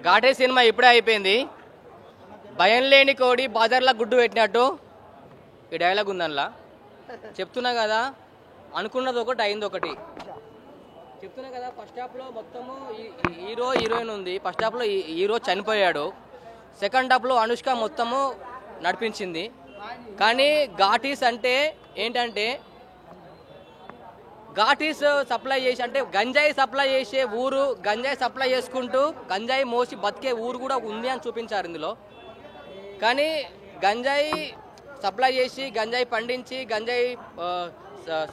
ఘాటే cinema ఇప్పుడే అయిపోయింది. భయం లేని కోడి బాజార్లా గుడ్డు పెట్టినట్టు ఈ డైలాగ్ ఉందనలా. చెప్తున్నా కదా, అనుకున్నది ఒకటి అయింది ఒకటి. చెప్తున్నా కదా, ఫస్ట్ హాఫ్లో మొత్తము హీరో హీరోయిన్ ఉంది. ఫస్ట్ హాఫ్లో హీరో చనిపోయాడు. సెకండ్ హాఫ్లో అనుష్క మొత్తము నడిపించింది. కానీ ఘాటీస్ అంటే ఏంటంటే, ఘాటీస్ సప్లై చేసి అంటే గంజాయి సప్లై చేసే ఊరు, గంజాయి సప్లై చేసుకుంటూ గంజాయి మోసి బతికే ఊరు కూడా ఉంది అని చూపించారు ఇందులో. కానీ గంజాయి సప్లై చేసి, గంజాయి పండించి, గంజాయి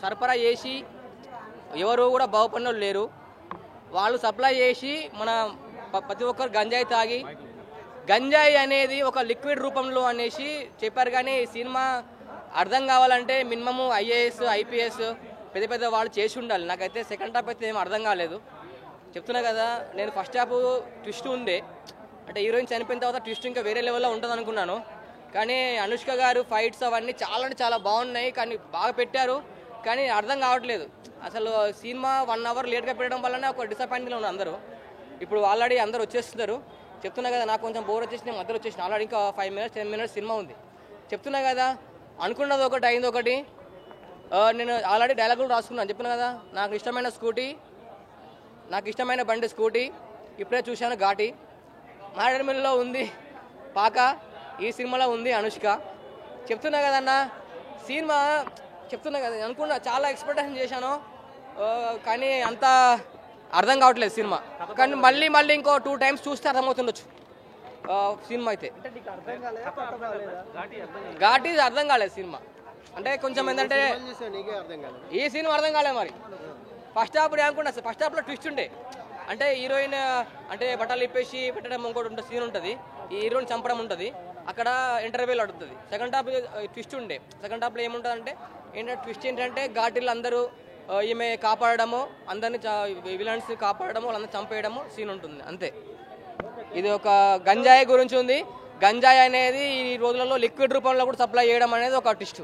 సరఫరా చేసి ఎవరు కూడా బాగుపడిన లేరు. వాళ్ళు సప్లై చేసి మన ప్రతి ఒక్కరు గంజాయి తాగి, గంజాయి అనేది ఒక లిక్విడ్ రూపంలో అనేసి చెప్పారు. కానీ ఈ సినిమా అర్థం కావాలంటే మినిమము ఐఏఎస్, ఐపీఎస్ పెద్ద పెద్ద వాళ్ళు చేసి ఉండాలి. నాకైతే సెకండ్ హాఫ్ అయితే ఏం అర్థం కాలేదు. చెప్తున్నా కదా, నేను ఫస్ట్ హాఫ్ ట్విస్ట్ ఉండే, అంటే హీరోయిన్ చనిపోయిన తర్వాత ట్విస్ట్ ఇంకా వేరే లెవెల్లో ఉంటుంది అనుకున్నాను. కానీ అనుష్క గారు ఫైట్స్ అవన్నీ చాలా అంటే చాలా బాగున్నాయి. కానీ బాగా పెట్టారు, కానీ అర్థం కావట్లేదు. అసలు సినిమా 1 అవర్ లేట్గా పెట్టడం వల్లనే ఒక డిసప్పాయింట్గా ఉన్నారు అందరూ. ఇప్పుడు ఆల్రెడీ అందరూ వచ్చేస్తున్నారు. చెప్తున్నా కదా, నాకు కొంచెం బోర్ వచ్చేసి నేను మధ్యలో వచ్చేసిన. ఆల్రెడీ ఇంకా 5 minutes 10 minutes సినిమా ఉంది. చెప్తున్నా కదా, అనుకున్నది ఒకటి అయింది ఒకటి. నేను ఆల్రెడీ డైలాగులు రాసుకున్నాను. చెప్తున్నా కదా, నాకు ఇష్టమైన బండి స్కూటీ. ఇప్పుడే చూశాను ఘాటి. మారేడుమిల్లిలో ఉంది పాక, ఈ సినిమాలో ఉంది అనుష్క. చెప్తున్నా కదన్న, సినిమా చెప్తున్నా కదా, అనుకున్నా చాలా ఎక్స్పెక్టేషన్ చేశాను. కానీ అంత అర్థం కావట్లేదు సినిమా. కానీ మళ్ళీ ఇంకో 2 times చూస్తే అర్థమవుతుండొచ్చు సినిమా. అయితే ఘాటి అర్థం కాలేదు సినిమా. అంటే కొంచెం ఏంటంటే ఈ సినిమా అర్థం కాలేదు. మరి ఫస్ట్ హాఫ్ అనుకున్నా, ఫస్ట్ హాఫ్లో ట్విస్ట్ ఉండే, అంటే హీరోయిన్ అంటే బట్టలు ఇప్పేసి పెట్టడం ఇంకోటి ఉంటుంది, సీన్ ఉంటుంది, ఈ హీరోయిన్ చంపడం ఉంటుంది, అక్కడ ఇంటర్వ్యూలు అడుగుతుంది. సెకండ్ హాఫ్ ట్విస్ట్ ఉండే. సెకండ్ హాఫ్లో ఏముంటుంది అంటే ఏంటంటే, ట్విస్ట్ ఏంటంటే ఘాటీలు అందరూ ఈమె కాపాడడము, అందరినీ విలన్స్ కాపాడడము, వాళ్ళందరూ చంపేయడము సీన్ ఉంటుంది అంతే. ఇది ఒక గంజాయి గురించి ఉంది. గంజాయి అనేది ఈ రోజులలో లిక్విడ్ రూపంలో కూడా సప్లై చేయడం అనేది ఒక ట్విస్ట్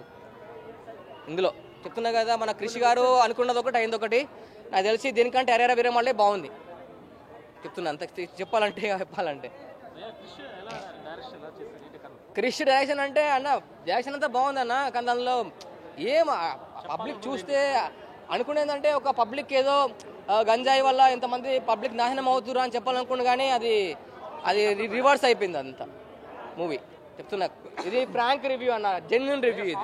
ఇందులో. చెప్తున్నా కదా, మన కృషి గారు అనుకున్నది ఒకటి అయింది ఒకటి. నాకు తెలిసి దీనికంటే అరేరా వీరమల్లే బాగుంది. చెప్తున్నా అంత చెప్పాలంటే క్రిష్ డైరెక్షన్ అంటే అన్న, డైరెక్షన్ అంతా బాగుంది అన్న. కానీ దానిలో ఏం పబ్లిక్ చూస్తే అనుకునేదంటే, ఒక పబ్లిక్ ఏదో గంజాయి వల్ల ఎంతమంది పబ్లిక్ నాశనం అవుతున్నారు అని చెప్పాలనుకున్నా. కానీ అది రివర్స్ అయిపోయింది అంతా మూవీ. చెప్తున్నా, ఇది ఫ్రాంక్ రివ్యూ అన్న, జెన్యున్ రివ్యూ. ఇది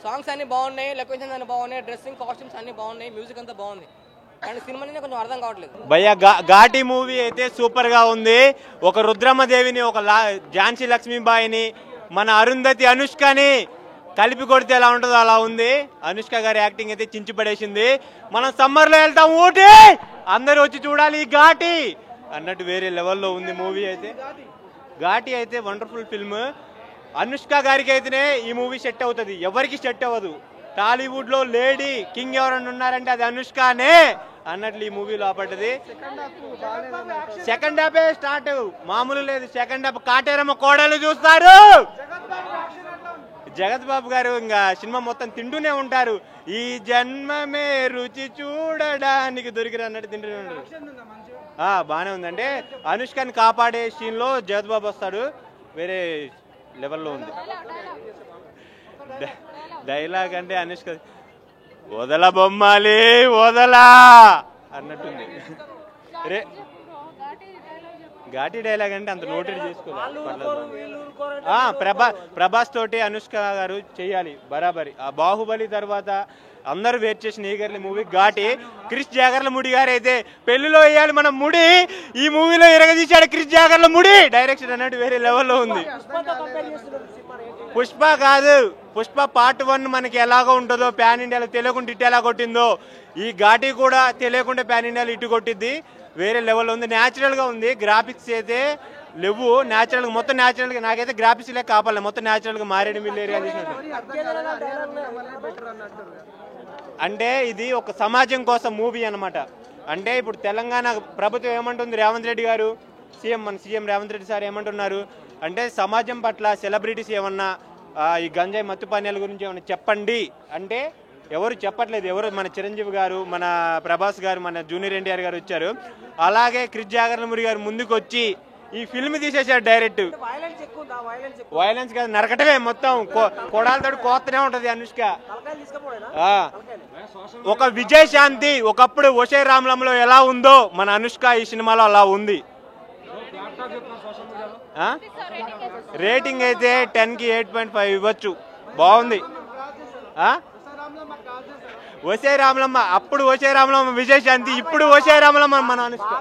సాంగ్స్ అన్ని బాగున్నాయి, లొకేషన్స్ అన్ని బాగున్నాయి, డ్రెస్సింగ్ కాస్ట్యూమ్స్ అన్ని బాగున్నాయి, మ్యూజిక్ అంతా బాగుంది. కానీ సినిమానే కొంచెం అర్థం కావట్లేదు భయ్య. ఘాటి మూవీ అయితే సూపర్ గా ఉంది. ఒక రుద్రమ్మదేవిని, ఒక ఝాన్సీ లక్ష్మీబాయిని, మన అరుంధతి అనుష్కని కలిపి కొడితే ఎలా ఉంటుందో అలా ఉంది. అనుష్క గారి యాక్టింగ్ అయితే చించి పడేసింది. మనం సమ్మర్ లో వెళ్తాం ఊటీ, అందరూ వచ్చి చూడాలి ఈ ఘాటి అన్నట్టు వేరే లెవెల్లో ఉంది మూవీ అయితే. ఘాటి అయితే వండర్ఫుల్ ఫిల్మ్. అనుష్క గారికి అయితేనే ఈ మూవీ సెట్ అవుతుంది, ఎవరికి సెట్ అవ్వదు. టాలీవుడ్ లో లేడీ కింగ్ ఎవరన్నా ఉన్నారంటే అది అనుష్కనే అన్నట్లు ఈ మూవీ లోపడ్డది. సెకండ్ హాఫే స్టార్ట్ మామూలు లేదు. సెకండ్ హాఫ్ కాటేరమ్మ కోడలు చూస్తారు. జగత్ బాబు గారు ఇంకా సినిమా మొత్తం తింటూనే ఉంటారు. ఈ జన్మమే రుచి చూడడానికి దొరికిరు అన్నట్టు తింటూనే ఉంటారు. బాగానే ఉందంటే అనుష్కని కాపాడే సీన్ లో జగత్ బాబు వస్తాడు, వేరే లెవెల్లో ఉంది. డైలాగ్ అంటే అనుష్క వదల బొమ్మాలి వదలా అన్నట్టుంది. రే ఘాటి డైలాగ్ అంటే అంత నోటెడ్ చేసుకోవాలి. ప్రభాస్ తోటి అనుష్క గారు చెయ్యాలి బరాబరి. ఆ బాహుబలి తర్వాత అందరూ వెయిట్ చేసిన ఈగర్లీ మూవీ ఘాటి. క్రిష్ జాగర్ల ముడి గారు అయితే పెళ్లిలో వేయాలి మనం ముడి, ఈ మూవీలో ఎరగదీశాడు క్రిష్ జాగర్ల ముడి. డైరెక్షన్ అన్నట్టు వేరే లెవెల్లో ఉంది. పుష్ప కాదు, పుష్ప పార్ట్ 1 మనకి ఎలాగో ఉంటుందో ప్యాన్ ఇండియాలో తెలియకుండా ఇటు ఎలా కొట్టిందో, ఈ ఘాటి కూడా తెలియకుండా ప్యాన్ ఇండియాలో ఇటు కొట్టిద్ది. వేరే లెవెల్లో ఉంది, న్యాచురల్గా ఉంది. గ్రాఫిక్స్ అయితే లేవు, న్యాచురల్గా మొత్తం న్యాచురల్గా. నాకైతే గ్రాఫిక్స్ లేక కాపాలి, మొత్తం న్యాచురల్గా మారేడుమిల్లి ఏరియా తీసినట్టు. అంటే ఇది ఒక సమాజం కోసం మూవీ అనమాట. అంటే ఇప్పుడు తెలంగాణ ప్రభుత్వం ఏమంటుంది, రేవంత్ రెడ్డి గారు మన సీఎం రేవంత్ రెడ్డి సార్ ఏమంటున్నారు అంటే, సమాజం పట్ల సెలబ్రిటీస్ ఏమన్నా ఈ గంజాయి మత్తు పానీయాల గురించి ఏమన్నా చెప్పండి అంటే ఎవరు చెప్పట్లేదు. ఎవరు మన చిరంజీవి గారు, మన ప్రభాస్ గారు, మన జూనియర్ ఎన్టీఆర్ గారు వచ్చారు. అలాగే క్రిష్ జాగర్లమూరి గారు ముందుకు వచ్చి ఈ ఫిల్మ్ తీసేశారు డైరెక్ట్. వైలెన్స్ కాదు, నరకటమే మొత్తం. కొడాలతో కోస్తూనే ఉంటది అనుష్క. ఒక విజయశాంతి ఒకప్పుడు ఒషే రామ్లంలో ఎలా ఉందో మన అనుష్క ఈ సినిమాలో అలా ఉంది. రేటింగ్ అయితే 10కి 8.5 ఇవ్వచ్చు. బాగుంది. ఒసే రామలమ్మ, అప్పుడు ఒసే రామలమ్మ విజయశాంతి, ఇప్పుడు ఒసే రామలమ్మ మన అనుష్క.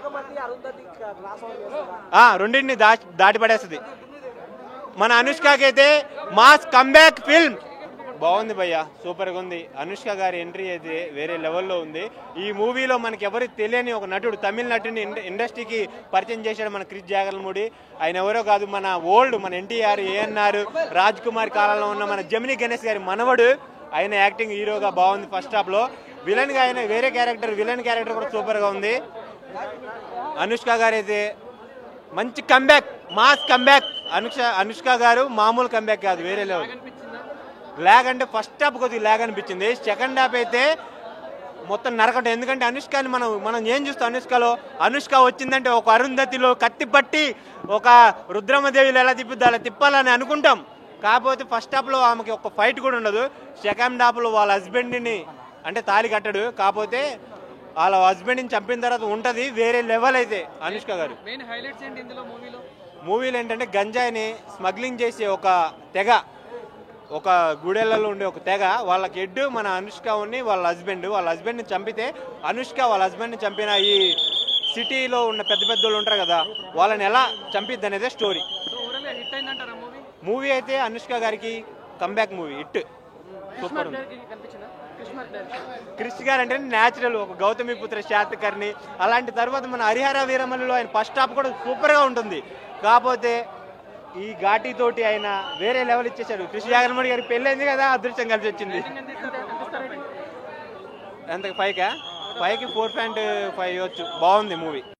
రెండింటిని దాటి పడేస్తుంది. మన అనుష్కకి అయితే మాస్ కంబ్యాక్ ఫిల్మ్. బాగుంది భయ్య, సూపర్గా ఉంది. అనుష్క గారి ఎంట్రీ అయితే వేరే లెవెల్లో ఉంది. ఈ మూవీలో మనకి ఎవరికి తెలియని ఒక నటుడు, తమిళ నటుడిని ఇండస్ట్రీకి పరిచయం చేశాడు మన క్రిష్ జాగర్లమూడి. ఆయన ఎవరో కాదు, మన ఓల్డ్ మన ఎన్టీఆర్, ఏఎన్ఆర్, రాజ్ కుమార్ కాలంలో ఉన్న మన జమినీ గణేష్ గారి మనవడు. ఆయన యాక్టింగ్ హీరోగా బాగుంది. ఫస్ట్ హాఫ్ లో విలన్ గా ఆయన వేరే క్యారెక్టర్, విలన్ క్యారెక్టర్ కూడా సూపర్ గా ఉంది. అనుష్క గారు అయితే మంచి కంబ్యాక్, మాస్ కంబ్యాక్. అనుష్క గారు మామూలు కంబ్యాక్ కాదు, వేరే లెవెల్. ల్యాగ్ అంటే ఫస్ట్ హాఫ్ కొద్దిగా ల్యాగ్ అనిపించింది. సెకండ్ హాఫ్ అయితే మొత్తం నరకటం. ఎందుకంటే అనుష్కని మనం ఏం చూస్తాం, అనుష్క వచ్చిందంటే ఒక అరుంధతిలో కత్తి పట్టి ఒక రుద్రమదేవిలో ఎలా తిప్పుద్ది అలా తిప్పాలని అనుకుంటాం. కాకపోతే ఫస్ట్ హాఫ్లో ఆమెకి ఒక ఫైట్ కూడా ఉండదు. సెకండ్ హాఫ్లో వాళ్ళ హస్బెండ్ని అంటే తాళి కట్టడు, కాకపోతే వాళ్ళ హస్బెండ్ని చంపిన తర్వాత ఉంటుంది వేరే లెవెల్. అయితే అనుష్క గారు మూవీలో ఏంటంటే గంజాయిని స్మగ్లింగ్ చేసే ఒక తెగ, ఒక గుడెలలో ఉండే ఒక తెగ, వాళ్ళకి హెడ్ మన అనుష్క ఉన్ని వాళ్ళ హస్బెండ్ని చంపితే అనుష్క వాళ్ళ హస్బెండ్ని చంపిన ఈ సిటీలో ఉన్న పెద్ద పెద్దోళ్ళు ఉంటారు కదా, వాళ్ళని ఎలా చంపిద్ది అనేదే స్టోరీ. మూవీ అయితే అనుష్క గారికి కంబ్యాక్ మూవీ, హిట్. సూపర్ ఉంది. క్రిష్ గారు అంటే న్యాచురల్, ఒక గౌతమిపుత్ర శాతకర్ణి. అలాంటి తర్వాత మన హరిహర వీరమల్లిలో ఆయన ఫస్ట్ హాఫ్ కూడా సూపర్గా ఉంటుంది. కాకపోతే ఈ ఘాటీ తోటి ఆయన వేరే లెవెల్ ఇచ్చేసాడు. క్రిష్ జాగర్లమూడి గారికి పెళ్ళైంది కదా, అదృష్టం కలిసి వచ్చింది. ఎంత 5కి 4.5 ఇవ్వచ్చు. బాగుంది మూవీ.